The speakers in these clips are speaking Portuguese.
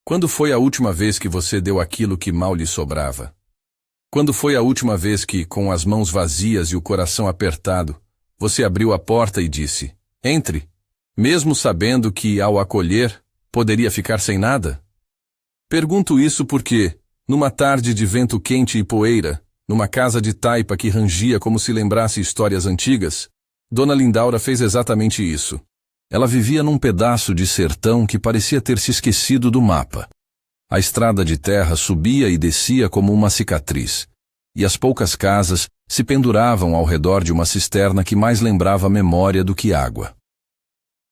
Quando foi a última vez que você deu aquilo que mal lhe sobrava? Quando foi a última vez que, com as mãos vazias e o coração apertado, você abriu a porta e disse, entre, mesmo sabendo que, ao acolher, poderia ficar sem nada? Pergunto isso porque, numa tarde de vento quente e poeira, numa casa de taipa que rangia como se lembrasse histórias antigas, Dona Lindaura fez exatamente isso. Ela vivia num pedaço de sertão que parecia ter se esquecido do mapa. A estrada de terra subia e descia como uma cicatriz, e as poucas casas se penduravam ao redor de uma cisterna que mais lembrava memória do que água.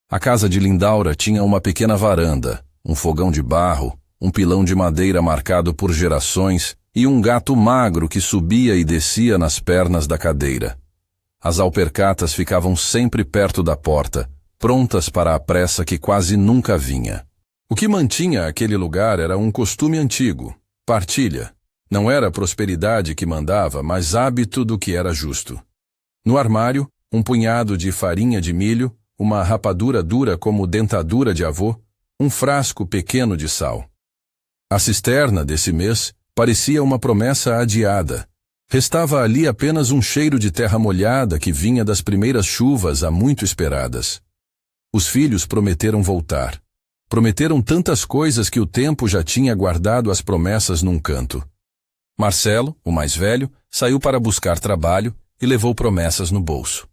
A casa de Lindaura tinha uma pequena varanda, um fogão de barro, um pilão de madeira marcado por gerações e um gato magro que subia e descia nas pernas da cadeira. As alpercatas ficavam sempre perto da porta, prontas para a pressa que quase nunca vinha. O que mantinha aquele lugar era um costume antigo, partilha. Não era prosperidade que mandava, mas hábito do que era justo. No armário, um punhado de farinha de milho, uma rapadura dura como dentadura de avô, um frasco pequeno de sal. A cisterna desse mês parecia uma promessa adiada. Restava ali apenas um cheiro de terra molhada que vinha das primeiras chuvas há muito esperadas. Os filhos prometeram voltar. Prometeram tantas coisas que o tempo já tinha guardado as promessas num canto. Marcelo, o mais velho, saiu para buscar trabalho e levou promessas no bolso.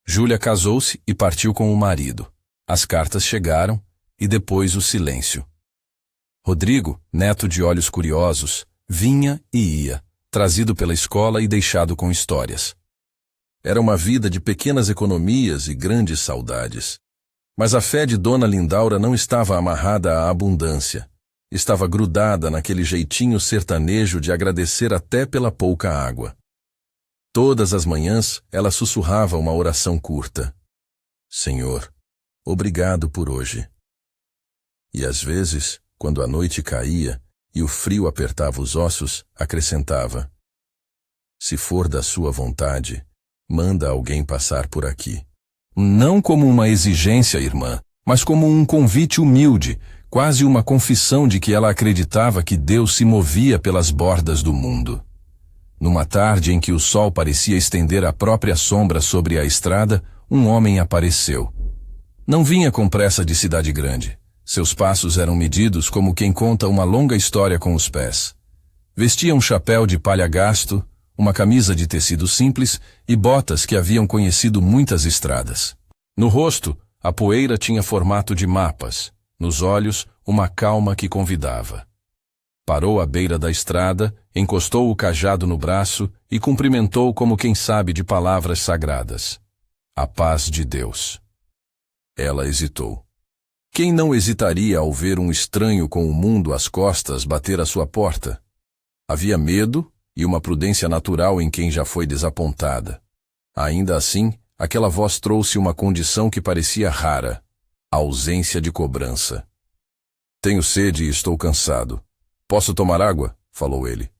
Júlia casou-se e partiu com o marido. As cartas chegaram e depois o silêncio. Rodrigo, neto de olhos curiosos, vinha e ia, trazido pela escola e deixado com histórias. Era uma vida de pequenas economias e grandes saudades. Mas a fé de Dona Lindaura não estava amarrada à abundância. Estava grudada naquele jeitinho sertanejo de agradecer até pela pouca água. Todas as manhãs ela sussurrava uma oração curta. Senhor, obrigado por hoje. E às vezes, quando a noite caía e o frio apertava os ossos, acrescentava, se for da sua vontade, manda alguém passar por aqui. Não como uma exigência, irmã, mas como um convite humilde, quase uma confissão de que ela acreditava que Deus se movia pelas bordas do mundo. Numa tarde em que o sol parecia estender a própria sombra sobre a estrada, um homem apareceu. Não vinha com pressa de cidade grande. Seus passos eram medidos como quem conta uma longa história com os pés. Vestia um chapéu de palha gasto, uma camisa de tecido simples e botas que haviam conhecido muitas estradas. No rosto, a poeira tinha formato de mapas, nos olhos, uma calma que convidava. Parou à beira da estrada, encostou o cajado no braço e cumprimentou como quem sabe de palavras sagradas. A paz de Deus. Ela hesitou. Quem não hesitaria ao ver um estranho com o mundo às costas bater à sua porta? Havia medo e uma prudência natural em quem já foi desapontada. Ainda assim, aquela voz trouxe uma condição que parecia rara, a ausência de cobrança. Tenho sede e estou cansado. Posso tomar água? Falou ele.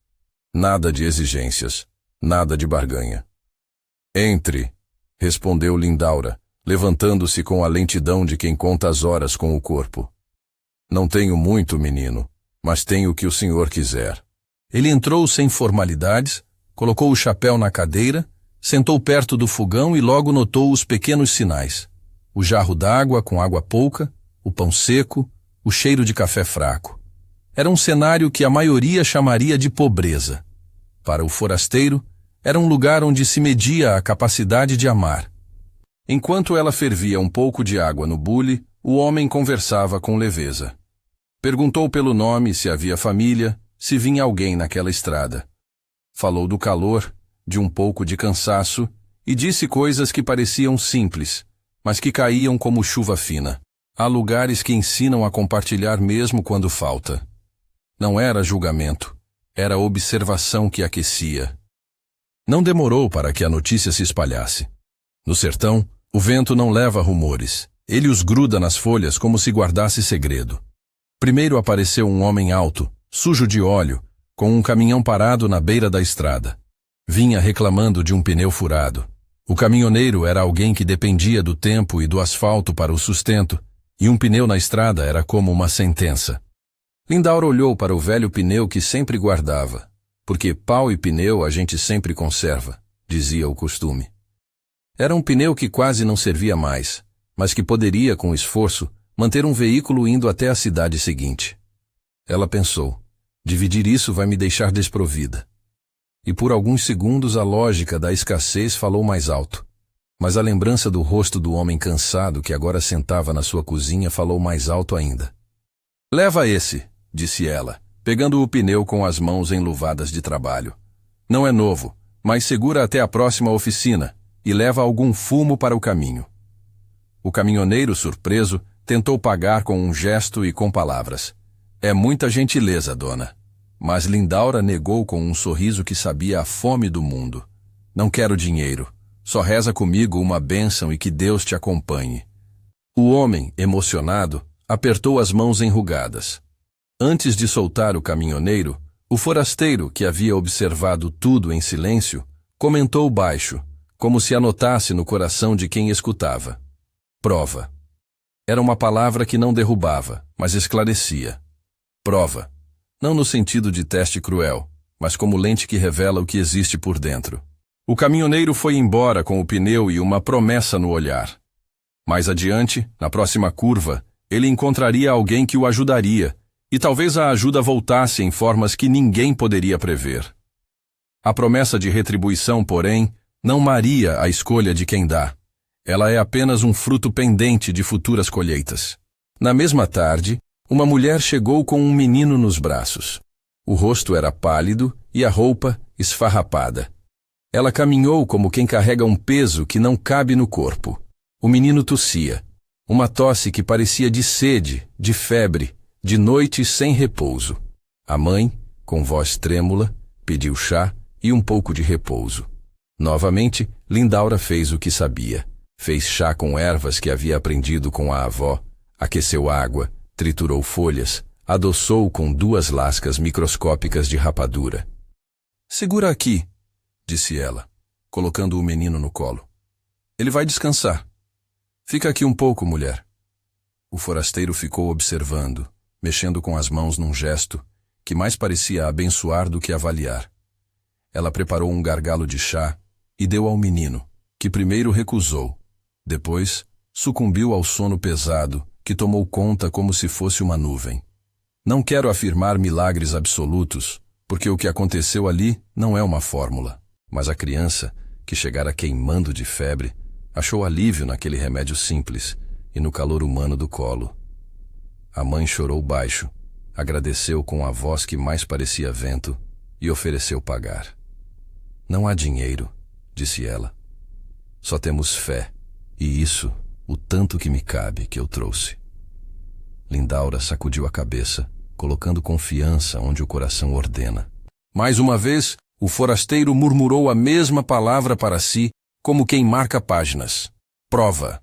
Nada de exigências, nada de barganha. Entre, respondeu Lindaura, levantando-se com a lentidão de quem conta as horas com o corpo. Não tenho muito, menino, mas tenho o que o senhor quiser. Ele entrou sem formalidades, colocou o chapéu na cadeira, sentou perto do fogão e logo notou os pequenos sinais. O jarro d'água com água pouca, o pão seco, o cheiro de café fraco. Era um cenário que a maioria chamaria de pobreza. Para o forasteiro, era um lugar onde se media a capacidade de amar. Enquanto ela fervia um pouco de água no bule, o homem conversava com leveza. Perguntou pelo nome, se havia família, se vinha alguém naquela estrada. Falou do calor, de um pouco de cansaço, e disse coisas que pareciam simples, mas que caíam como chuva fina. Há lugares que ensinam a compartilhar mesmo quando falta. Não era julgamento, era observação que aquecia. Não demorou para que a notícia se espalhasse. No sertão, o vento não leva rumores. Ele os gruda nas folhas como se guardasse segredo. Primeiro apareceu um homem alto, sujo de óleo, com um caminhão parado na beira da estrada. Vinha reclamando de um pneu furado. O caminhoneiro era alguém que dependia do tempo e do asfalto para o sustento, e um pneu na estrada era como uma sentença. Lindaura olhou para o velho pneu que sempre guardava, porque pau e pneu a gente sempre conserva, dizia o costume. Era um pneu que quase não servia mais, mas que poderia, com esforço, manter um veículo indo até a cidade seguinte. Ela pensou, dividir isso vai me deixar desprovida. E por alguns segundos a lógica da escassez falou mais alto. Mas a lembrança do rosto do homem cansado que agora sentava na sua cozinha falou mais alto ainda. Leva esse, disse ela, pegando o pneu com as mãos enluvadas de trabalho. Não é novo, mas segura até a próxima oficina e leva algum fumo para o caminho. O caminhoneiro, surpreso, tentou pagar com um gesto e com palavras. É muita gentileza, dona. Mas Lindaura negou com um sorriso que sabia a fome do mundo. Não quero dinheiro. Só reza comigo uma bênção e que Deus te acompanhe. O homem, emocionado, apertou as mãos enrugadas. Antes de soltar o caminhoneiro, o forasteiro, que havia observado tudo em silêncio, comentou baixo, como se anotasse no coração de quem escutava. Prova. Era uma palavra que não derrubava, mas esclarecia. Prova. Não no sentido de teste cruel, mas como lente que revela o que existe por dentro. O caminhoneiro foi embora com o pneu e uma promessa no olhar. Mais adiante, na próxima curva, ele encontraria alguém que o ajudaria, e talvez a ajuda voltasse em formas que ninguém poderia prever. A promessa de retribuição, porém, não maria a escolha de quem dá. Ela é apenas um fruto pendente de futuras colheitas. Na mesma tarde, uma mulher chegou com um menino nos braços. O rosto era pálido e a roupa esfarrapada. Ela caminhou como quem carrega um peso que não cabe no corpo. O menino tossia. Uma tosse que parecia de sede, de febre, de noite sem repouso. A mãe, com voz trêmula, pediu chá e um pouco de repouso. Novamente, Lindaura fez o que sabia. Fez chá com ervas que havia aprendido com a avó, aqueceu água, triturou folhas, adoçou com 2 lascas microscópicas de rapadura. Segura aqui, disse ela, colocando o menino no colo. Ele vai descansar. Fica aqui um pouco, mulher. O forasteiro ficou observando, mexendo com as mãos num gesto que mais parecia abençoar do que avaliar. Ela preparou um gargalo de chá e deu ao menino, que primeiro recusou. Depois, sucumbiu ao sono pesado, que tomou conta como se fosse uma nuvem. Não quero afirmar milagres absolutos, porque o que aconteceu ali não é uma fórmula. Mas a criança, que chegara queimando de febre, achou alívio naquele remédio simples e no calor humano do colo. A mãe chorou baixo, agradeceu com a voz que mais parecia vento e ofereceu pagar. Não há dinheiro, disse ela. Só temos fé, e isso, o tanto que me cabe, que eu trouxe. Lindaura sacudiu a cabeça, colocando confiança onde o coração ordena. Mais uma vez, o forasteiro murmurou a mesma palavra para si, como quem marca páginas. Prova.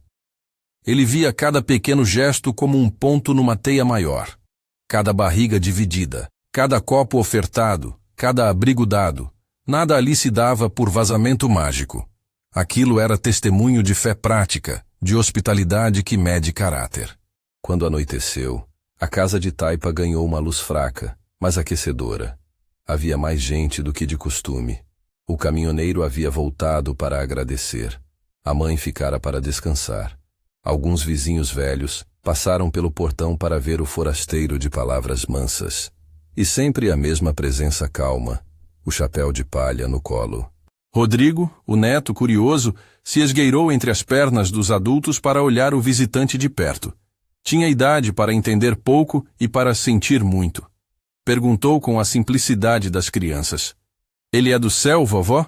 Ele via cada pequeno gesto como um ponto numa teia maior. Cada barriga dividida, cada copo ofertado, cada abrigo dado. Nada ali se dava por vazamento mágico. Aquilo era testemunho de fé prática, de hospitalidade que mede caráter. Quando anoiteceu, a casa de Taipa ganhou uma luz fraca, mas aquecedora. Havia mais gente do que de costume. O caminhoneiro havia voltado para agradecer. A mãe ficara para descansar. Alguns vizinhos velhos passaram pelo portão para ver o forasteiro de palavras mansas. E sempre a mesma presença calma, o chapéu de palha no colo. Rodrigo, o neto curioso, se esgueirou entre as pernas dos adultos para olhar o visitante de perto. Tinha idade para entender pouco e para sentir muito. Perguntou com a simplicidade das crianças. Ele é do céu, vovó?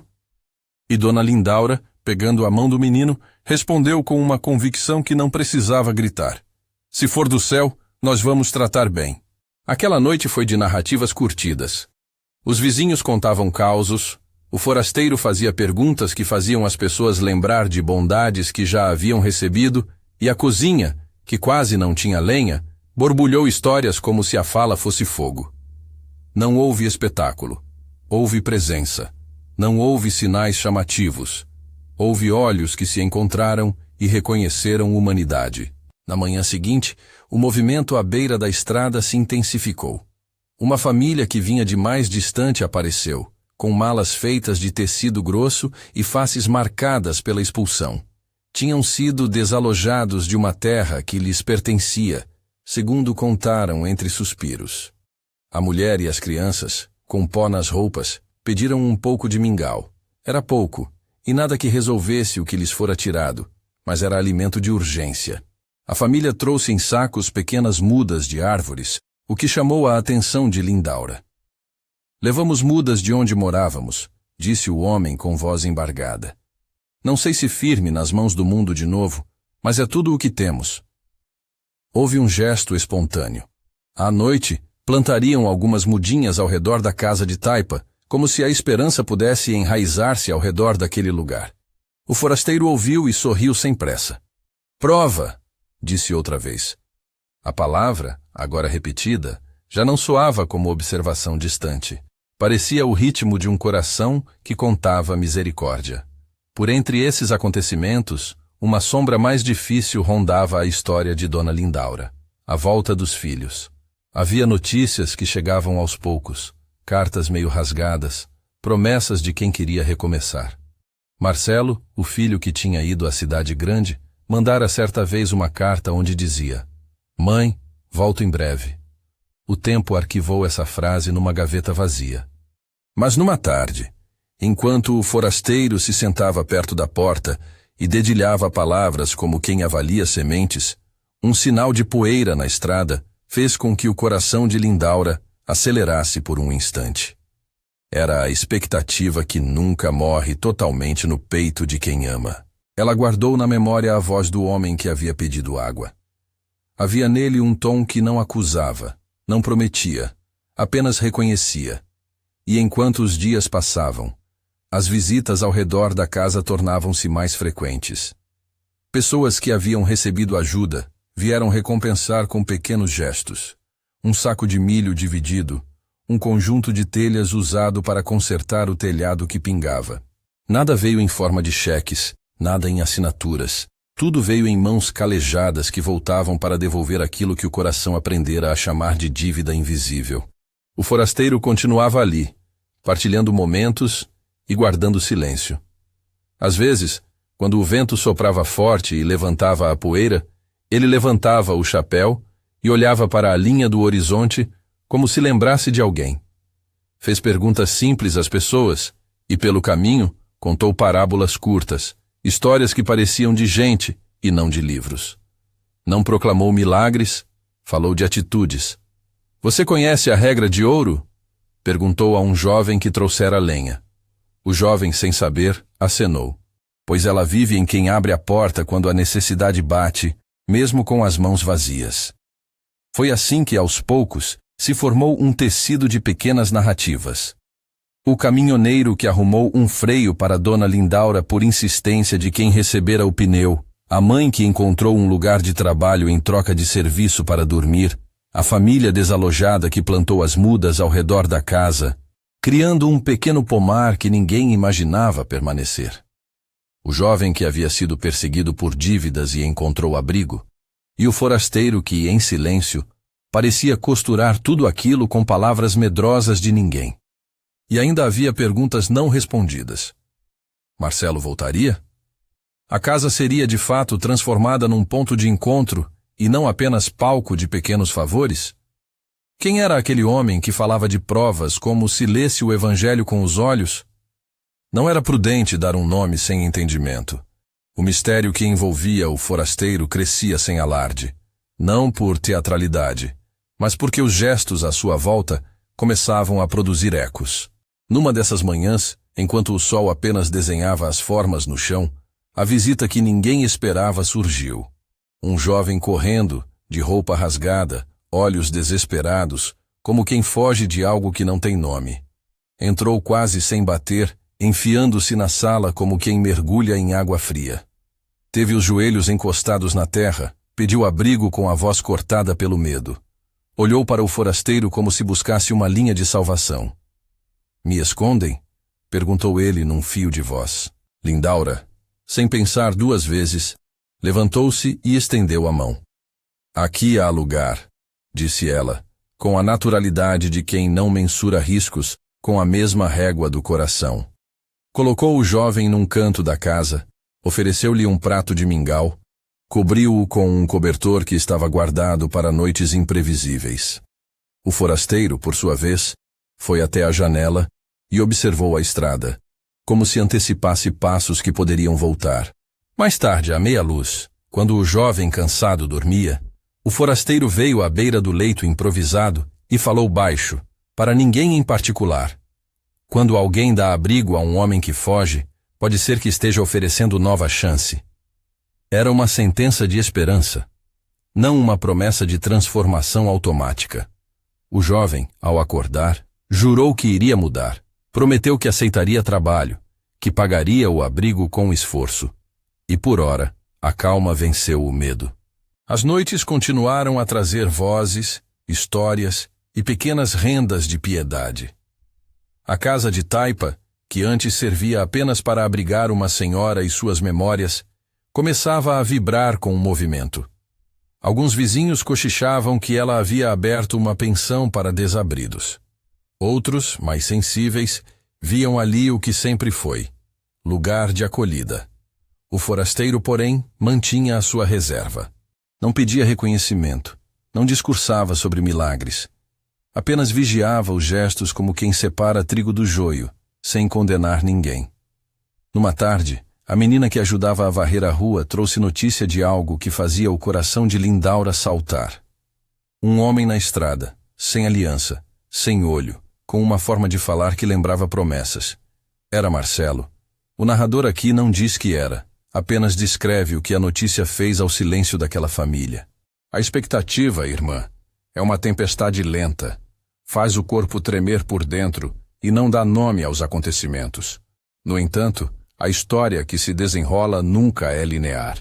E dona Lindaura, pegando a mão do menino, respondeu com uma convicção que não precisava gritar. Se for do céu, nós vamos tratar bem. Aquela noite foi de narrativas curtidas. Os vizinhos contavam causos, o forasteiro fazia perguntas que faziam as pessoas lembrar de bondades que já haviam recebido, e a cozinha, que quase não tinha lenha, borbulhou histórias como se a fala fosse fogo. Não houve espetáculo. Houve presença. Não houve sinais chamativos. Houve olhos que se encontraram e reconheceram humanidade. Na manhã seguinte, o movimento à beira da estrada se intensificou. Uma família que vinha de mais distante apareceu, com malas feitas de tecido grosso e faces marcadas pela expulsão. Tinham sido desalojados de uma terra que lhes pertencia, segundo contaram entre suspiros. A mulher e as crianças, com pó nas roupas, pediram um pouco de mingau. Era pouco, e nada que resolvesse o que lhes fora tirado, mas era alimento de urgência. A família trouxe em sacos pequenas mudas de árvores, o que chamou a atenção de Lindaura. Levamos mudas de onde morávamos, disse o homem com voz embargada. Não sei se firme nas mãos do mundo de novo, mas é tudo o que temos. Houve um gesto espontâneo. À noite, plantariam algumas mudinhas ao redor da casa de taipa, como se a esperança pudesse enraizar-se ao redor daquele lugar. O forasteiro ouviu e sorriu sem pressa. Prova, disse outra vez. A palavra, agora repetida, já não soava como observação distante. Parecia o ritmo de um coração que contava misericórdia. Por entre esses acontecimentos, uma sombra mais difícil rondava a história de Dona Lindaura, a volta dos filhos. Havia notícias que chegavam aos poucos, cartas meio rasgadas, promessas de quem queria recomeçar. Marcelo, o filho que tinha ido à cidade grande, mandara certa vez uma carta onde dizia: Mãe, volto em breve. O tempo arquivou essa frase numa gaveta vazia. Mas numa tarde, enquanto o forasteiro se sentava perto da porta e dedilhava palavras como quem avalia sementes, um sinal de poeira na estrada fez com que o coração de Lindaura acelerasse por um instante. Era a expectativa que nunca morre totalmente no peito de quem ama. Ela guardou na memória a voz do homem que havia pedido água. Havia nele um tom que não acusava, não prometia, apenas reconhecia. E enquanto os dias passavam, as visitas ao redor da casa tornavam-se mais frequentes. Pessoas que haviam recebido ajuda vieram recompensar com pequenos gestos. Um saco de milho dividido, um conjunto de telhas usado para consertar o telhado que pingava. Nada veio em forma de cheques, nada em assinaturas. Tudo veio em mãos calejadas que voltavam para devolver aquilo que o coração aprendera a chamar de dívida invisível. O forasteiro continuava ali, partilhando momentos e guardando silêncio. Às vezes, quando o vento soprava forte e levantava a poeira, ele levantava o chapéu e olhava para a linha do horizonte como se lembrasse de alguém. Fez perguntas simples às pessoas e, pelo caminho, contou parábolas curtas, histórias que pareciam de gente e não de livros. Não proclamou milagres, falou de atitudes. Você conhece a regra de ouro? Perguntou a um jovem que trouxera lenha. O jovem, sem saber, acenou. Pois ela vive em quem abre a porta quando a necessidade bate, mesmo com as mãos vazias. Foi assim que, aos poucos, se formou um tecido de pequenas narrativas. O caminhoneiro que arrumou um freio para Dona Lindaura por insistência de quem recebera o pneu, a mãe que encontrou um lugar de trabalho em troca de serviço para dormir, a família desalojada que plantou as mudas ao redor da casa, criando um pequeno pomar que ninguém imaginava permanecer. O jovem que havia sido perseguido por dívidas e encontrou abrigo, e o forasteiro que, em silêncio, parecia costurar tudo aquilo com palavras medrosas de ninguém. E ainda havia perguntas não respondidas. Marcelo voltaria? A casa seria de fato transformada num ponto de encontro e não apenas palco de pequenos favores? Quem era aquele homem que falava de provas como se lesse o evangelho com os olhos? Não era prudente dar um nome sem entendimento. O mistério que envolvia o forasteiro crescia sem alarde, não por teatralidade, mas porque os gestos à sua volta começavam a produzir ecos. Numa dessas manhãs, enquanto o sol apenas desenhava as formas no chão, a visita que ninguém esperava surgiu. Um jovem correndo, de roupa rasgada, olhos desesperados, como quem foge de algo que não tem nome. Entrou quase sem bater, enfiando-se na sala como quem mergulha em água fria. Teve os joelhos encostados na terra, pediu abrigo com a voz cortada pelo medo. Olhou para o forasteiro como se buscasse uma linha de salvação. Me escondem? Perguntou ele num fio de voz. Lindaura, sem pensar duas vezes, levantou-se e estendeu a mão. Aqui há lugar, disse ela, com a naturalidade de quem não mensura riscos com a mesma régua do coração. Colocou o jovem num canto da casa, ofereceu-lhe um prato de mingau, cobriu-o com um cobertor que estava guardado para noites imprevisíveis. O forasteiro, por sua vez, foi até a janela e observou a estrada, como se antecipasse passos que poderiam voltar. Mais tarde, à meia-luz, quando o jovem cansado dormia, o forasteiro veio à beira do leito improvisado e falou baixo, para ninguém em particular. Quando alguém dá abrigo a um homem que foge, pode ser que esteja oferecendo nova chance. Era uma sentença de esperança, não uma promessa de transformação automática. O jovem, ao acordar, jurou que iria mudar. Prometeu que aceitaria trabalho, que pagaria o abrigo com esforço. E por ora, a calma venceu o medo. As noites continuaram a trazer vozes, histórias e pequenas rendas de piedade. A casa de taipa, que antes servia apenas para abrigar uma senhora e suas memórias, começava a vibrar com o movimento. Alguns vizinhos cochichavam que ela havia aberto uma pensão para desabridos. Outros, mais sensíveis, viam ali o que sempre foi, lugar de acolhida. O forasteiro, porém, mantinha a sua reserva. Não pedia reconhecimento, não discursava sobre milagres. Apenas vigiava os gestos como quem separa trigo do joio, sem condenar ninguém. Numa tarde, a menina que ajudava a varrer a rua trouxe notícia de algo que fazia o coração de Lindaura saltar. Um homem na estrada, sem aliança, sem olho, com uma forma de falar que lembrava promessas. Era Marcelo. O narrador aqui não diz que era, apenas descreve o que a notícia fez ao silêncio daquela família. A expectativa, irmã, é uma tempestade lenta. Faz o corpo tremer por dentro e não dá nome aos acontecimentos. No entanto, a história que se desenrola nunca é linear.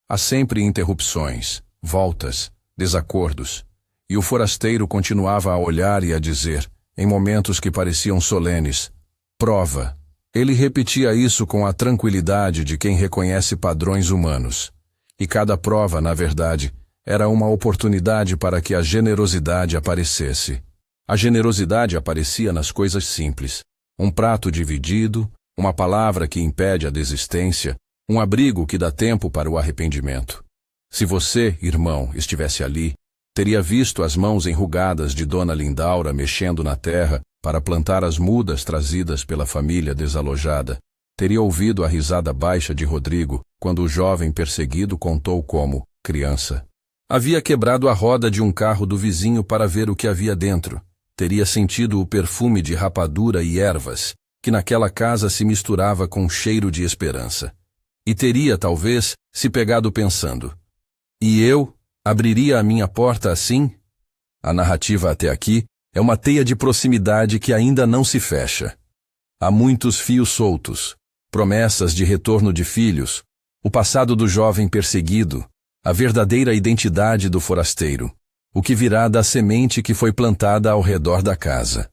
Há sempre interrupções, voltas, desacordos. E o forasteiro continuava a olhar e a dizer, em momentos que pareciam solenes, prova. Ele repetia isso com a tranquilidade de quem reconhece padrões humanos. E cada prova, na verdade, era uma oportunidade para que a generosidade aparecesse. A generosidade aparecia nas coisas simples. Um prato dividido, uma palavra que impede a desistência, um abrigo que dá tempo para o arrependimento. Se você, irmão, estivesse ali, teria visto as mãos enrugadas de Dona Lindaura mexendo na terra para plantar as mudas trazidas pela família desalojada. Teria ouvido a risada baixa de Rodrigo quando o jovem perseguido contou como, criança, havia quebrado a roda de um carro do vizinho para ver o que havia dentro. Teria sentido o perfume de rapadura e ervas, que naquela casa se misturava com cheiro de esperança. E teria, talvez, se pegado pensando, e eu abriria a minha porta assim? A narrativa até aqui é uma teia de proximidade que ainda não se fecha. Há muitos fios soltos, promessas de retorno de filhos, o passado do jovem perseguido, a verdadeira identidade do forasteiro, o que virá da semente que foi plantada ao redor da casa.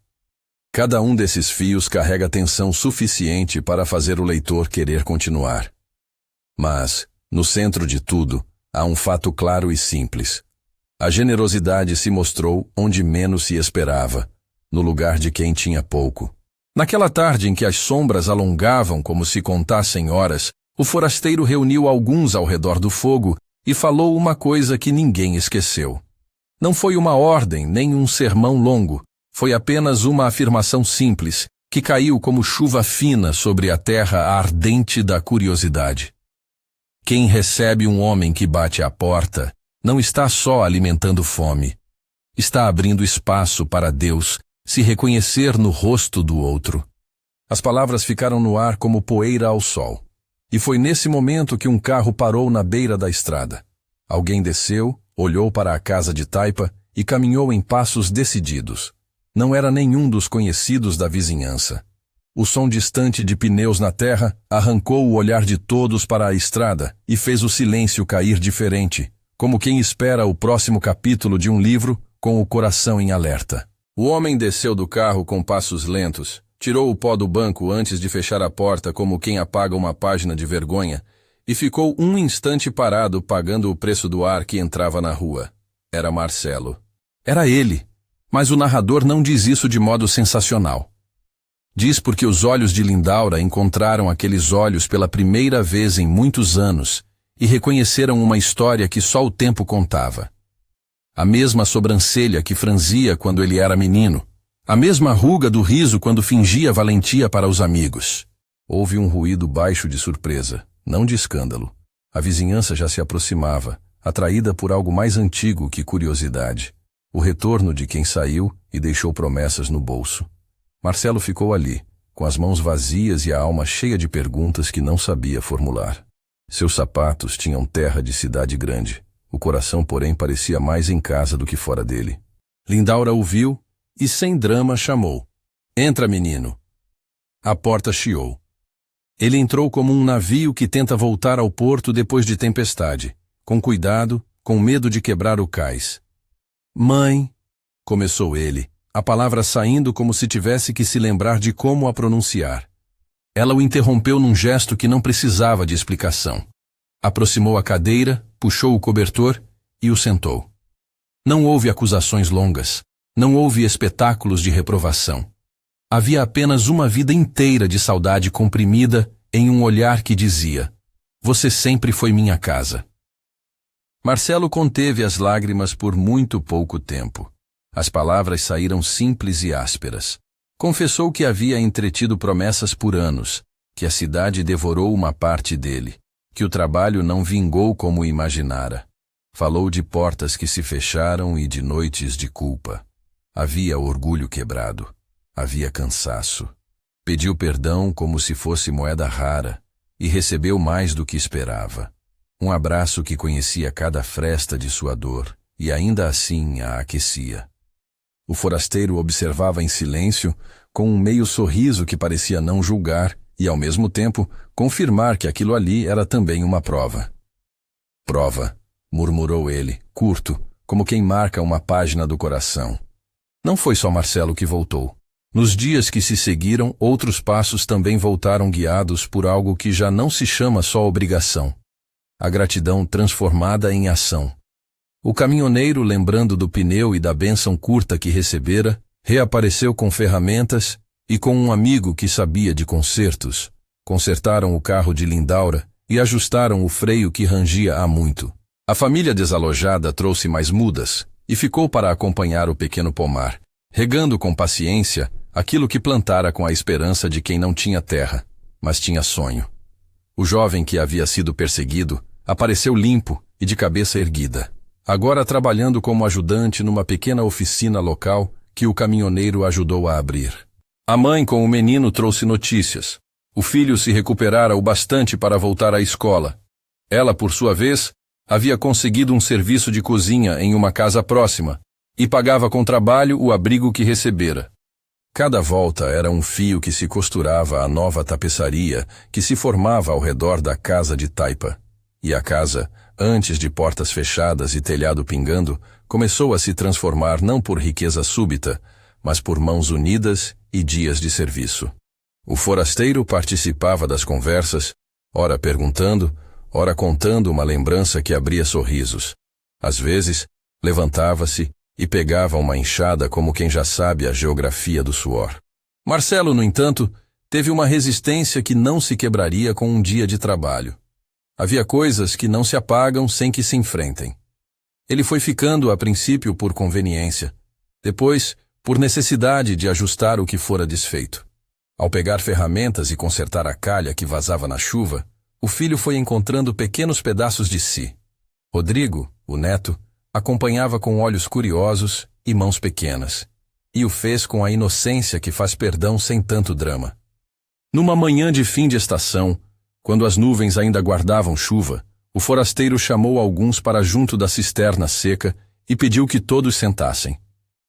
Cada um desses fios carrega tensão suficiente para fazer o leitor querer continuar. Mas, no centro de tudo, há um fato claro e simples. A generosidade se mostrou onde menos se esperava, no lugar de quem tinha pouco. Naquela tarde em que as sombras alongavam como se contassem horas, o forasteiro reuniu alguns ao redor do fogo e falou uma coisa que ninguém esqueceu. Não foi uma ordem nem um sermão longo, foi apenas uma afirmação simples, que caiu como chuva fina sobre a terra ardente da curiosidade. Quem recebe um homem que bate à porta, não está só alimentando fome. Está abrindo espaço para Deus se reconhecer no rosto do outro. As palavras ficaram no ar como poeira ao sol. E foi nesse momento que um carro parou na beira da estrada. Alguém desceu, olhou para a casa de taipa e caminhou em passos decididos. Não era nenhum dos conhecidos da vizinhança. O som distante de pneus na terra arrancou o olhar de todos para a estrada e fez o silêncio cair diferente, como quem espera o próximo capítulo de um livro com o coração em alerta. O homem desceu do carro com passos lentos, tirou o pó do banco antes de fechar a porta como quem apaga uma página de vergonha e ficou um instante parado pagando o preço do ar que entrava na rua. Era Marcelo. Era ele, mas o narrador não diz isso de modo sensacional. Diz porque os olhos de Lindaura encontraram aqueles olhos pela primeira vez em muitos anos e reconheceram uma história que só o tempo contava. A mesma sobrancelha que franzia quando ele era menino, a mesma ruga do riso quando fingia valentia para os amigos. Houve um ruído baixo de surpresa, não de escândalo. A vizinhança já se aproximava, atraída por algo mais antigo que curiosidade. O retorno de quem saiu e deixou promessas no bolso. Marcelo ficou ali, com as mãos vazias e a alma cheia de perguntas que não sabia formular. Seus sapatos tinham terra de cidade grande. O coração, porém, parecia mais em casa do que fora dele. Lindaura o viu e, sem drama, chamou. Entra, menino. A porta chiou. Ele entrou como um navio que tenta voltar ao porto depois de tempestade, com cuidado, com medo de quebrar o cais. Mãe, começou ele, a palavra saindo como se tivesse que se lembrar de como a pronunciar. Ela o interrompeu num gesto que não precisava de explicação. Aproximou a cadeira, puxou o cobertor e o sentou. Não houve acusações longas, não houve espetáculos de reprovação. Havia apenas uma vida inteira de saudade comprimida em um olhar que dizia: "Você sempre foi minha casa." Marcelo conteve as lágrimas por muito pouco tempo. As palavras saíram simples e ásperas. Confessou que havia entretido promessas por anos, que a cidade devorou uma parte dele, que o trabalho não vingou como imaginara. Falou de portas que se fecharam e de noites de culpa. Havia orgulho quebrado. Havia cansaço. Pediu perdão como se fosse moeda rara e recebeu mais do que esperava. Um abraço que conhecia cada fresta de sua dor e ainda assim a aquecia. O forasteiro observava em silêncio, com um meio sorriso que parecia não julgar e, ao mesmo tempo, confirmar que aquilo ali era também uma prova. Prova, murmurou ele, curto, como quem marca uma página do coração. Não foi só Marcelo que voltou. Nos dias que se seguiram, outros passos também voltaram guiados por algo que já não se chama só obrigação. A gratidão transformada em ação. O caminhoneiro, lembrando do pneu e da bênção curta que recebera, reapareceu com ferramentas e com um amigo que sabia de consertos. Consertaram o carro de Lindaura e ajustaram o freio que rangia há muito. A família desalojada trouxe mais mudas e ficou para acompanhar o pequeno pomar, regando com paciência aquilo que plantara com a esperança de quem não tinha terra, mas tinha sonho. O jovem que havia sido perseguido apareceu limpo e de cabeça erguida, agora trabalhando como ajudante numa pequena oficina local que o caminhoneiro ajudou a abrir. A mãe com o menino trouxe notícias. O filho se recuperara o bastante para voltar à escola. Ela, por sua vez, havia conseguido um serviço de cozinha em uma casa próxima e pagava com trabalho o abrigo que recebera. Cada volta era um fio que se costurava à nova tapeçaria que se formava ao redor da casa de taipa. E a casa, antes de portas fechadas e telhado pingando, começou a se transformar não por riqueza súbita, mas por mãos unidas e dias de serviço. O forasteiro participava das conversas, ora perguntando, ora contando uma lembrança que abria sorrisos. Às vezes, levantava-se e pegava uma enxada como quem já sabe a geografia do suor. Marcelo, no entanto, teve uma resistência que não se quebraria com um dia de trabalho. Havia coisas que não se apagam sem que se enfrentem. Ele foi ficando a princípio por conveniência, depois por necessidade de ajustar o que fora desfeito. Ao pegar ferramentas e consertar a calha que vazava na chuva, o filho foi encontrando pequenos pedaços de si. Rodrigo, o neto, acompanhava com olhos curiosos e mãos pequenas, e o fez com a inocência que faz perdão sem tanto drama. Numa manhã de fim de estação, quando as nuvens ainda guardavam chuva, o forasteiro chamou alguns para junto da cisterna seca e pediu que todos sentassem.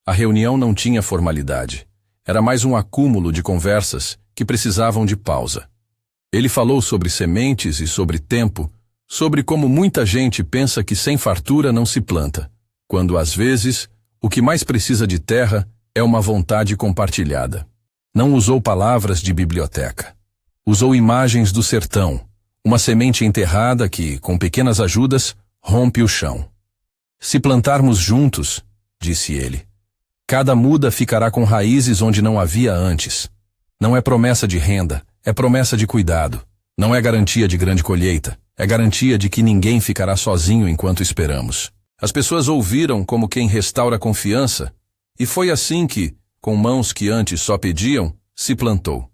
A reunião não tinha formalidade. Era mais um acúmulo de conversas que precisavam de pausa. Ele falou sobre sementes e sobre tempo, sobre como muita gente pensa que sem fartura não se planta, quando às vezes o que mais precisa de terra é uma vontade compartilhada. Não usou palavras de biblioteca. Usou imagens do sertão, uma semente enterrada que, com pequenas ajudas, rompe o chão. Se plantarmos juntos, disse ele, cada muda ficará com raízes onde não havia antes. Não é promessa de renda, é promessa de cuidado. Não é garantia de grande colheita, é garantia de que ninguém ficará sozinho enquanto esperamos. As pessoas ouviram como quem restaura a confiança, e foi assim que, com mãos que antes só pediam, se plantou.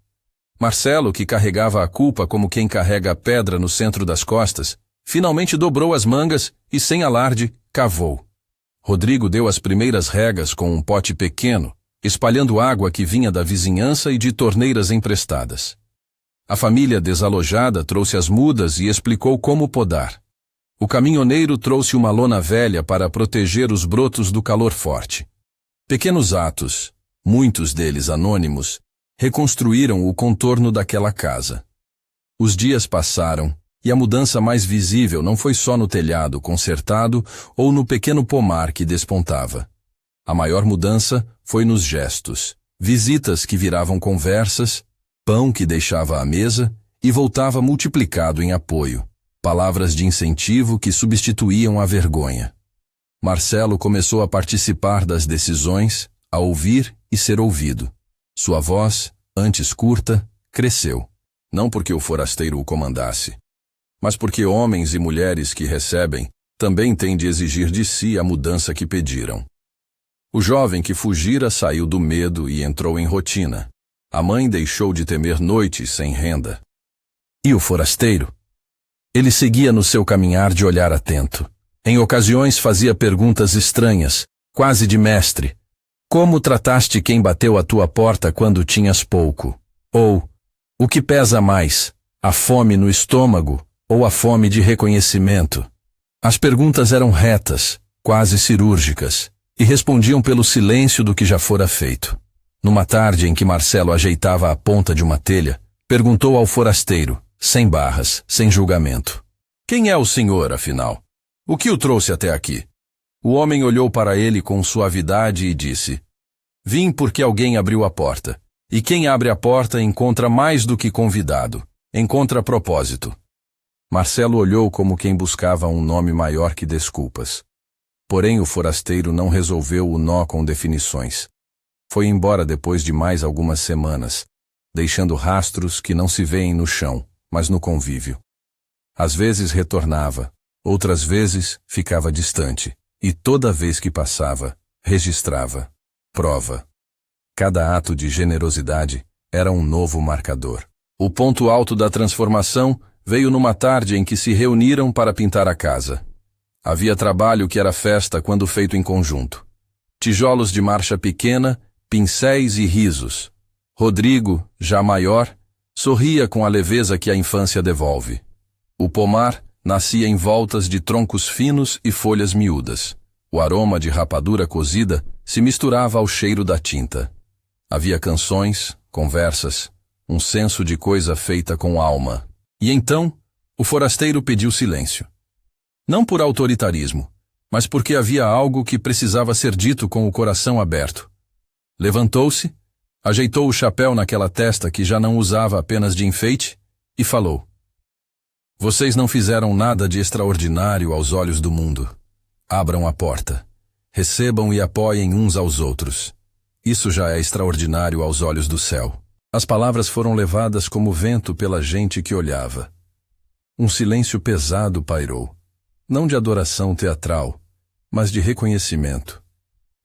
Marcelo, que carregava a culpa como quem carrega a pedra no centro das costas, finalmente dobrou as mangas e, sem alarde, cavou. Rodrigo deu as primeiras regas com um pote pequeno, espalhando água que vinha da vizinhança e de torneiras emprestadas. A família desalojada trouxe as mudas e explicou como podar. O caminhoneiro trouxe uma lona velha para proteger os brotos do calor forte. Pequenos atos, muitos deles anônimos, reconstruíram o contorno daquela casa. Os dias passaram, e a mudança mais visível não foi só no telhado consertado ou no pequeno pomar que despontava. A maior mudança foi nos gestos, visitas que viravam conversas, pão que deixava à mesa e voltava multiplicado em apoio, palavras de incentivo que substituíam a vergonha. Marcelo começou a participar das decisões, a ouvir e ser ouvido. Sua voz, antes curta, cresceu. Não porque o forasteiro o comandasse, mas porque homens e mulheres que recebem também têm de exigir de si a mudança que pediram. O jovem que fugira saiu do medo e entrou em rotina. A mãe deixou de temer noites sem renda. E o forasteiro? Ele seguia no seu caminhar de olhar atento. Em ocasiões fazia perguntas estranhas, quase de mestre. Como trataste quem bateu à tua porta quando tinhas pouco? Ou, o que pesa mais, a fome no estômago ou a fome de reconhecimento? As perguntas eram retas, quase cirúrgicas, e respondiam pelo silêncio do que já fora feito. Numa tarde em que Marcelo ajeitava a ponta de uma telha, perguntou ao forasteiro, sem barras, sem julgamento. Quem é o senhor, afinal? O que o trouxe até aqui? O homem olhou para ele com suavidade e disse, vim porque alguém abriu a porta. E quem abre a porta encontra mais do que convidado, encontra propósito. Marcelo olhou como quem buscava um nome maior que desculpas. Porém o forasteiro não resolveu o nó com definições. Foi embora depois de mais algumas semanas, deixando rastros que não se veem no chão, mas no convívio. Às vezes retornava, outras vezes ficava distante, e toda vez que passava, registrava. Prova. Cada ato de generosidade era um novo marcador. O ponto alto da transformação veio numa tarde em que se reuniram para pintar a casa. Havia trabalho que era festa quando feito em conjunto. Tijolos de marcha pequena, pincéis e risos. Rodrigo, já maior, sorria com a leveza que a infância devolve. O pomar nascia em voltas de troncos finos e folhas miúdas. O aroma de rapadura cozida se misturava ao cheiro da tinta. Havia canções, conversas, um senso de coisa feita com alma. E então, o forasteiro pediu silêncio. Não por autoritarismo, mas porque havia algo que precisava ser dito com o coração aberto. Levantou-se, ajeitou o chapéu naquela testa que já não usava apenas de enfeite, e falou. Vocês não fizeram nada de extraordinário aos olhos do mundo. Abram a porta. Recebam e apoiem uns aos outros. Isso já é extraordinário aos olhos do céu. As palavras foram levadas como vento pela gente que olhava. Um silêncio pesado pairou, não de adoração teatral, mas de reconhecimento.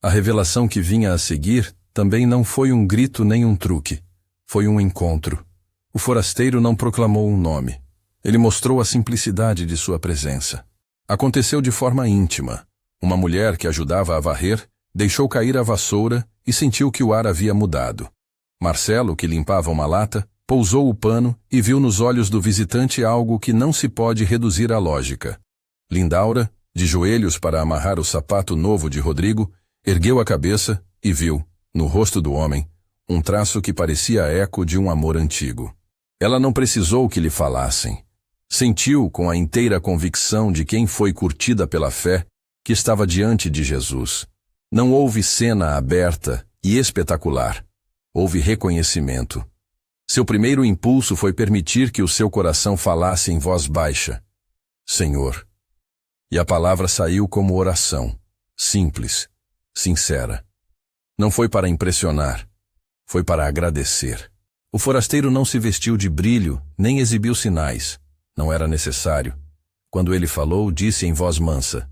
A revelação que vinha a seguir também não foi um grito nem um truque. Foi um encontro. O forasteiro não proclamou um nome. Ele mostrou a simplicidade de sua presença. Aconteceu de forma íntima. Uma mulher que ajudava a varrer deixou cair a vassoura e sentiu que o ar havia mudado. Marcelo, que limpava uma lata, pousou o pano e viu nos olhos do visitante algo que não se pode reduzir à lógica. Lindaura, de joelhos para amarrar o sapato novo de Rodrigo, ergueu a cabeça e viu, no rosto do homem, um traço que parecia eco de um amor antigo. Ela não precisou que lhe falassem. Sentiu, com a inteira convicção de quem foi curtida pela fé, que estava diante de Jesus. Não houve cena aberta e espetacular. Houve reconhecimento. Seu primeiro impulso foi permitir que o seu coração falasse em voz baixa. Senhor. E a palavra saiu como oração, simples, sincera. Não foi para impressionar, foi para agradecer. O forasteiro não se vestiu de brilho, nem exibiu sinais. Não era necessário. Quando ele falou, disse em voz mansa: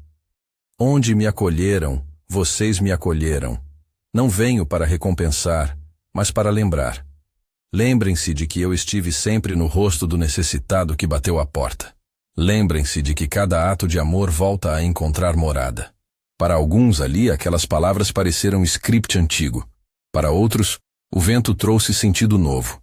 Onde me acolheram, vocês me acolheram. Não venho para recompensar, mas para lembrar. Lembrem-se de que eu estive sempre no rosto do necessitado que bateu à porta. Lembrem-se de que cada ato de amor volta a encontrar morada. Para alguns ali, aquelas palavras pareceram script antigo. Para outros, o vento trouxe sentido novo.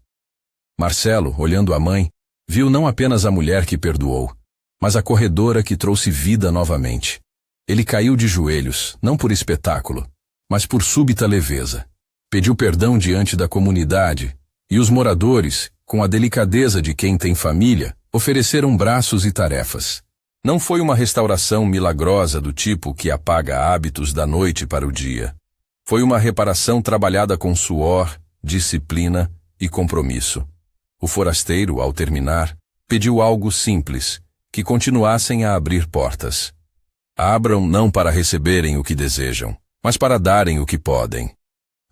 Marcelo, olhando a mãe, viu não apenas a mulher que perdoou, mas a corredora que trouxe vida novamente. Ele caiu de joelhos, não por espetáculo, mas por súbita leveza. Pediu perdão diante da comunidade, e os moradores, com a delicadeza de quem tem família, ofereceram braços e tarefas. Não foi uma restauração milagrosa do tipo que apaga hábitos da noite para o dia. Foi uma reparação trabalhada com suor, disciplina e compromisso. O forasteiro, ao terminar, pediu algo simples, que continuassem a abrir portas. Abram não para receberem o que desejam, mas para darem o que podem.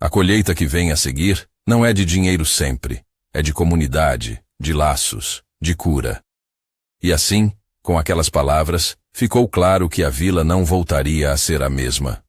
A colheita que vem a seguir não é de dinheiro sempre, é de comunidade, de laços, de cura. E assim, com aquelas palavras, ficou claro que a vila não voltaria a ser a mesma.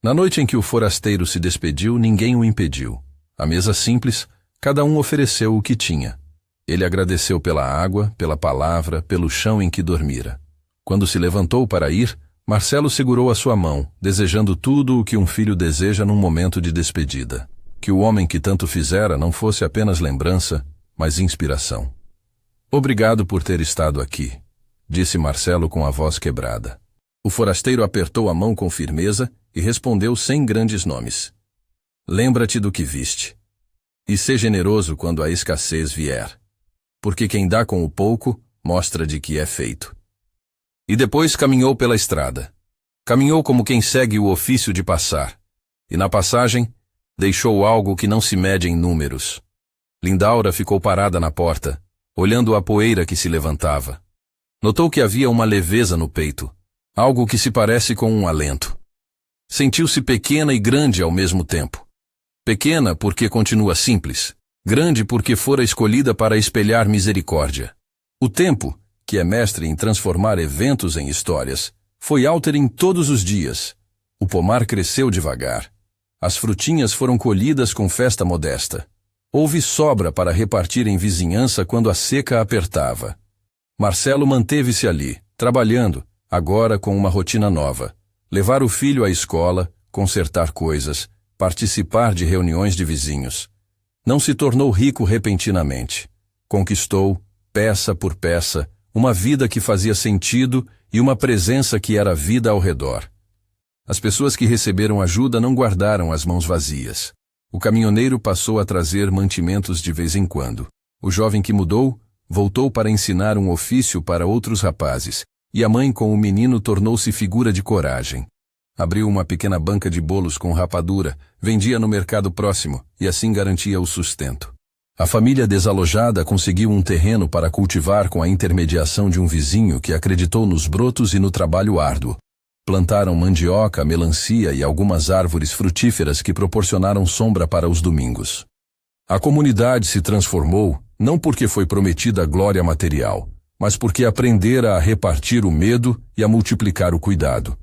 Na noite em que o forasteiro se despediu, ninguém o impediu. À mesa simples, cada um ofereceu o que tinha. Ele agradeceu pela água, pela palavra, pelo chão em que dormira. Quando se levantou para ir, Marcelo segurou a sua mão, desejando tudo o que um filho deseja num momento de despedida. Que o homem que tanto fizera não fosse apenas lembrança, mas inspiração. Obrigado por ter estado aqui, disse Marcelo com a voz quebrada. O forasteiro apertou a mão com firmeza e respondeu sem grandes nomes. Lembra-te do que viste. E sê generoso quando a escassez vier. Porque quem dá com o pouco, mostra de que é feito. E depois caminhou pela estrada. Caminhou como quem segue o ofício de passar. E na passagem, deixou algo que não se mede em números. Lindaura ficou parada na porta, olhando a poeira que se levantava. Notou que havia uma leveza no peito, algo que se parece com um alento. Sentiu-se pequena e grande ao mesmo tempo. Pequena porque continua simples, grande porque fora escolhida para espelhar misericórdia. O tempo, que é mestre em transformar eventos em histórias, foi Alterem todos os dias. O pomar cresceu devagar. As frutinhas foram colhidas com festa modesta. Houve sobra para repartir em vizinhança quando a seca apertava. Marcelo manteve-se ali, trabalhando, agora com uma rotina nova. Levar o filho à escola, consertar coisas, participar de reuniões de vizinhos. Não se tornou rico repentinamente. Conquistou, peça por peça, uma vida que fazia sentido e uma presença que era vida ao redor. As pessoas que receberam ajuda não guardaram as mãos vazias. O caminhoneiro passou a trazer mantimentos de vez em quando. O jovem que mudou, voltou para ensinar um ofício para outros rapazes, e a mãe com o menino tornou-se figura de coragem. Abriu uma pequena banca de bolos com rapadura, vendia no mercado próximo, e assim garantia o sustento. A família desalojada conseguiu um terreno para cultivar com a intermediação de um vizinho que acreditou nos brotos e no trabalho árduo. Plantaram mandioca, melancia e algumas árvores frutíferas que proporcionaram sombra para os domingos. A comunidade se transformou, não porque foi prometida glória material, mas porque aprendera a repartir o medo e a multiplicar o cuidado.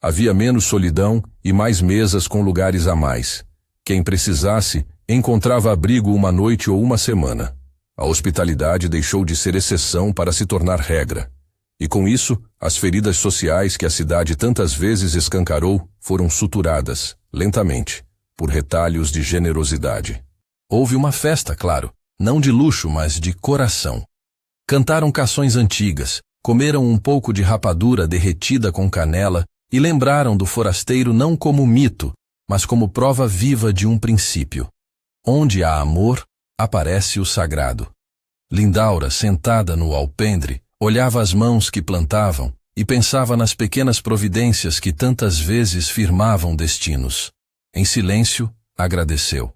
Havia menos solidão e mais mesas com lugares a mais. Quem precisasse, encontrava abrigo uma noite ou uma semana. A hospitalidade deixou de ser exceção para se tornar regra. E com isso, as feridas sociais que a cidade tantas vezes escancarou foram suturadas, lentamente, por retalhos de generosidade. Houve uma festa, claro, não de luxo, mas de coração. Cantaram canções antigas, comeram um pouco de rapadura derretida com canela e lembraram do forasteiro não como mito, mas como prova viva de um princípio. Onde há amor, aparece o sagrado. Lindaura, sentada no alpendre, olhava as mãos que plantavam e pensava nas pequenas providências que tantas vezes firmavam destinos. Em silêncio, agradeceu.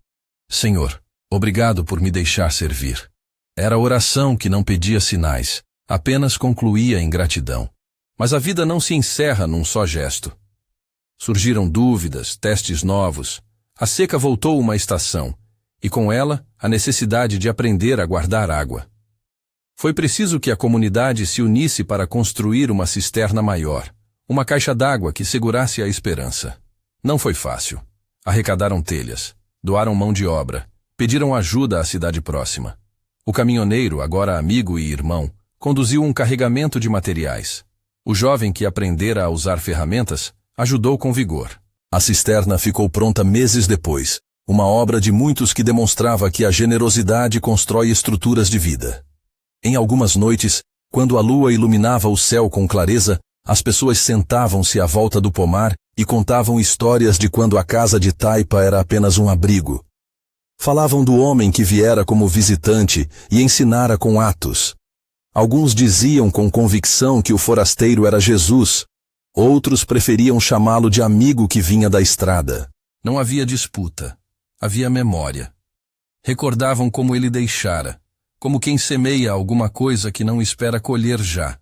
Senhor, obrigado por me deixar servir. Era oração que não pedia sinais, apenas concluía em gratidão. Mas a vida não se encerra num só gesto. Surgiram dúvidas, testes novos. A seca voltou uma estação, e com ela a necessidade de aprender a guardar água. Foi preciso que a comunidade se unisse para construir uma cisterna maior, uma caixa d'água que segurasse a esperança. Não foi fácil. Arrecadaram telhas, doaram mão de obra, pediram ajuda à cidade próxima. O caminhoneiro, agora amigo e irmão, conduziu um carregamento de materiais. O jovem que aprendera a usar ferramentas ajudou com vigor. A cisterna ficou pronta meses depois, uma obra de muitos que demonstrava que a generosidade constrói estruturas de vida. Em algumas noites, quando a lua iluminava o céu com clareza, as pessoas sentavam-se à volta do pomar e contavam histórias de quando a casa de Taipa era apenas um abrigo. Falavam do homem que viera como visitante e ensinara com atos. Alguns diziam com convicção que o forasteiro era Jesus. Outros preferiam chamá-lo de amigo que vinha da estrada. Não havia disputa. Havia memória. Recordavam como ele deixara, como quem semeia alguma coisa que não espera colher já.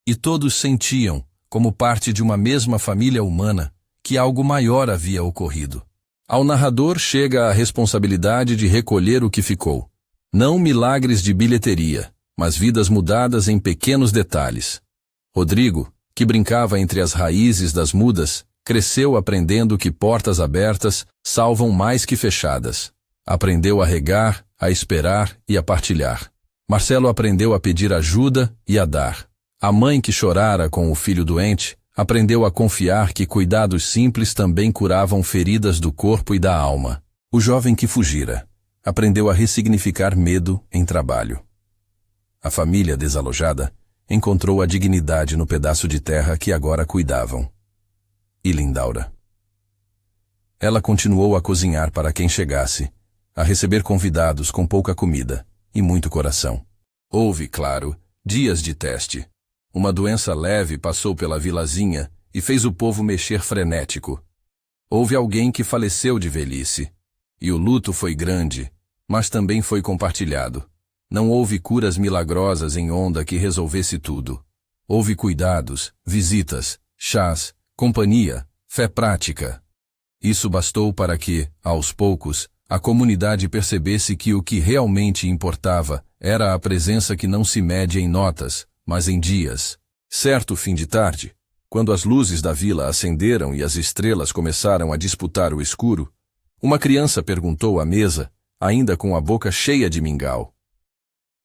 E todos sentiam, como parte de uma mesma família humana, que algo maior havia ocorrido. Ao narrador chega a responsabilidade de recolher o que ficou. Não milagres de bilheteria, mas vidas mudadas em pequenos detalhes. Rodrigo, que brincava entre as raízes das mudas, cresceu aprendendo que portas abertas salvam mais que fechadas. Aprendeu a regar, a esperar e a partilhar. Marcelo aprendeu a pedir ajuda e a dar. A mãe que chorara com o filho doente aprendeu a confiar que cuidados simples também curavam feridas do corpo e da alma. O jovem que fugira aprendeu a ressignificar medo em trabalho. A família desalojada encontrou a dignidade no pedaço de terra que agora cuidavam. E Lindaura? Ela continuou a cozinhar para quem chegasse, a receber convidados com pouca comida e muito coração. Houve, claro, dias de teste. Uma doença leve passou pela vilazinha e fez o povo mexer frenético. Houve alguém que faleceu de velhice. E o luto foi grande, mas também foi compartilhado. Não houve curas milagrosas em onda que resolvesse tudo. Houve cuidados, visitas, chás, companhia, fé prática. Isso bastou para que, aos poucos, a comunidade percebesse que o que realmente importava era a presença que não se mede em notas, mas em dias. Certo fim de tarde, quando as luzes da vila acenderam e as estrelas começaram a disputar o escuro, uma criança perguntou à mesa, ainda com a boca cheia de mingau: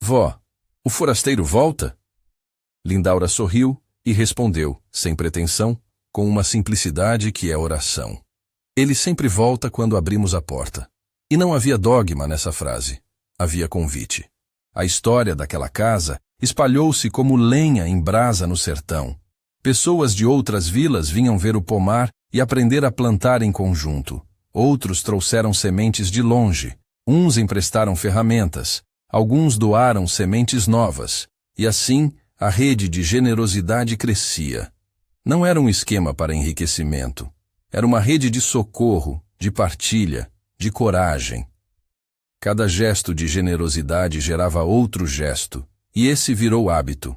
"Vó, o forasteiro volta?" Lindaura sorriu e respondeu, sem pretensão, com uma simplicidade que é oração: "Ele sempre volta quando abrimos a porta." E não havia dogma nessa frase. Havia convite. A história daquela casa espalhou-se como lenha em brasa no sertão. Pessoas de outras vilas vinham ver o pomar e aprender a plantar em conjunto. Outros trouxeram sementes de longe. Uns emprestaram ferramentas. Alguns doaram sementes novas. E assim, a rede de generosidade crescia. Não era um esquema para enriquecimento. Era uma rede de socorro, de partilha, de coragem. Cada gesto de generosidade gerava outro gesto, e esse virou hábito.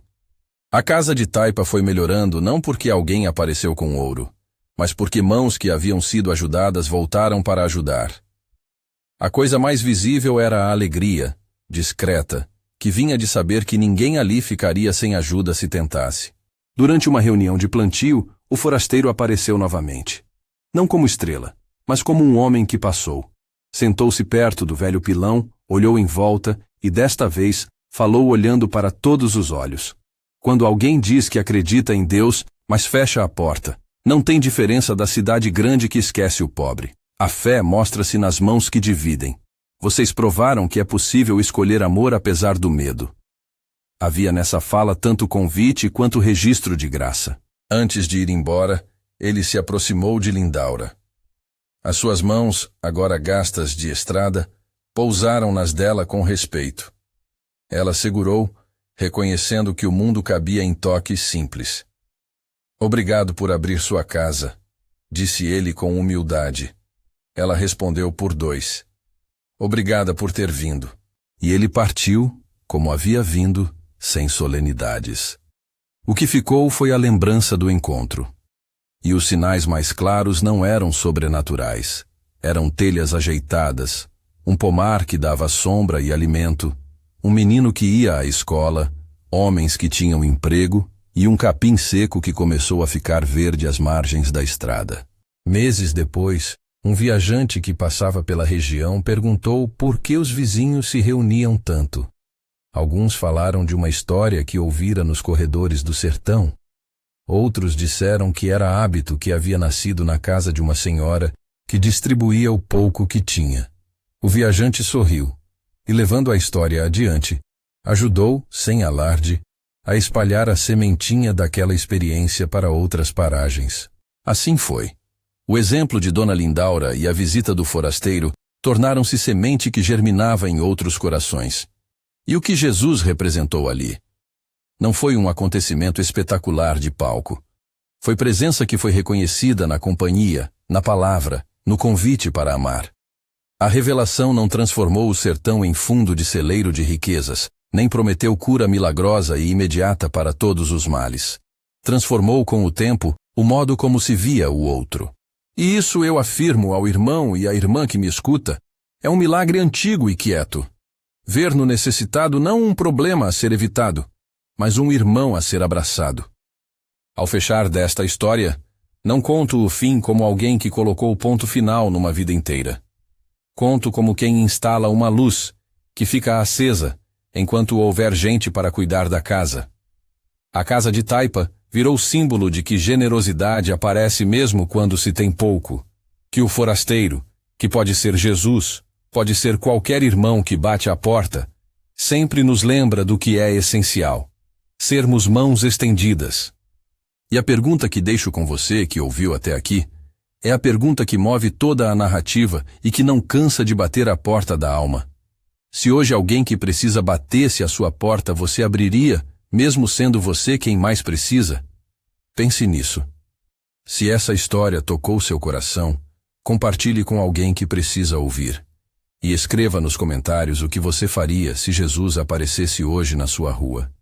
A casa de Taipa foi melhorando não porque alguém apareceu com ouro, mas porque mãos que haviam sido ajudadas voltaram para ajudar. A coisa mais visível era a alegria, discreta, que vinha de saber que ninguém ali ficaria sem ajuda se tentasse. Durante uma reunião de plantio, o forasteiro apareceu novamente. Não como estrela, mas como um homem que passou. Sentou-se perto do velho pilão, olhou em volta e, desta vez, falou olhando para todos os olhos. Quando alguém diz que acredita em Deus, mas fecha a porta, não tem diferença da cidade grande que esquece o pobre. A fé mostra-se nas mãos que dividem. Vocês provaram que é possível escolher amor apesar do medo. Havia nessa fala tanto convite quanto registro de graça. Antes de ir embora, ele se aproximou de Lindaura. As suas mãos, agora gastas de estrada, pousaram nas dela com respeito. Ela segurou, reconhecendo que o mundo cabia em toques simples. "Obrigado por abrir sua casa", disse ele com humildade. Ela respondeu por dois: "Obrigada por ter vindo." E ele partiu, como havia vindo, sem solenidades. O que ficou foi a lembrança do encontro. E os sinais mais claros não eram sobrenaturais. Eram telhas ajeitadas, um pomar que dava sombra e alimento, um menino que ia à escola, homens que tinham emprego e um capim seco que começou a ficar verde às margens da estrada. Meses depois, um viajante que passava pela região perguntou por que os vizinhos se reuniam tanto. Alguns falaram de uma história que ouvira nos corredores do sertão. Outros disseram que era hábito que havia nascido na casa de uma senhora que distribuía o pouco que tinha. O viajante sorriu e, levando a história adiante, ajudou, sem alarde, a espalhar a sementinha daquela experiência para outras paragens. Assim foi. O exemplo de Dona Lindaura e a visita do forasteiro tornaram-se semente que germinava em outros corações. E o que Jesus representou ali? Não foi um acontecimento espetacular de palco. Foi presença que foi reconhecida na companhia, na palavra, no convite para amar. A revelação não transformou o sertão em fundo de celeiro de riquezas, nem prometeu cura milagrosa e imediata para todos os males. Transformou com o tempo o modo como se via o outro. E isso eu afirmo ao irmão e à irmã que me escuta, é um milagre antigo e quieto. Ver no necessitado não um problema a ser evitado, mas um irmão a ser abraçado. Ao fechar desta história, não conto o fim como alguém que colocou o ponto final numa vida inteira. Conto como quem instala uma luz, que fica acesa, enquanto houver gente para cuidar da casa. A casa de taipa virou símbolo de que generosidade aparece mesmo quando se tem pouco, que o forasteiro, que pode ser Jesus, pode ser qualquer irmão que bate à porta, sempre nos lembra do que é essencial: sermos mãos estendidas. E a pergunta que deixo com você, que ouviu até aqui, é a pergunta que move toda a narrativa e que não cansa de bater à porta da alma. Se hoje alguém que precisa batesse à sua porta, você abriria, mesmo sendo você quem mais precisa? Pense nisso. Se essa história tocou seu coração, compartilhe com alguém que precisa ouvir. E escreva nos comentários o que você faria se Jesus aparecesse hoje na sua rua.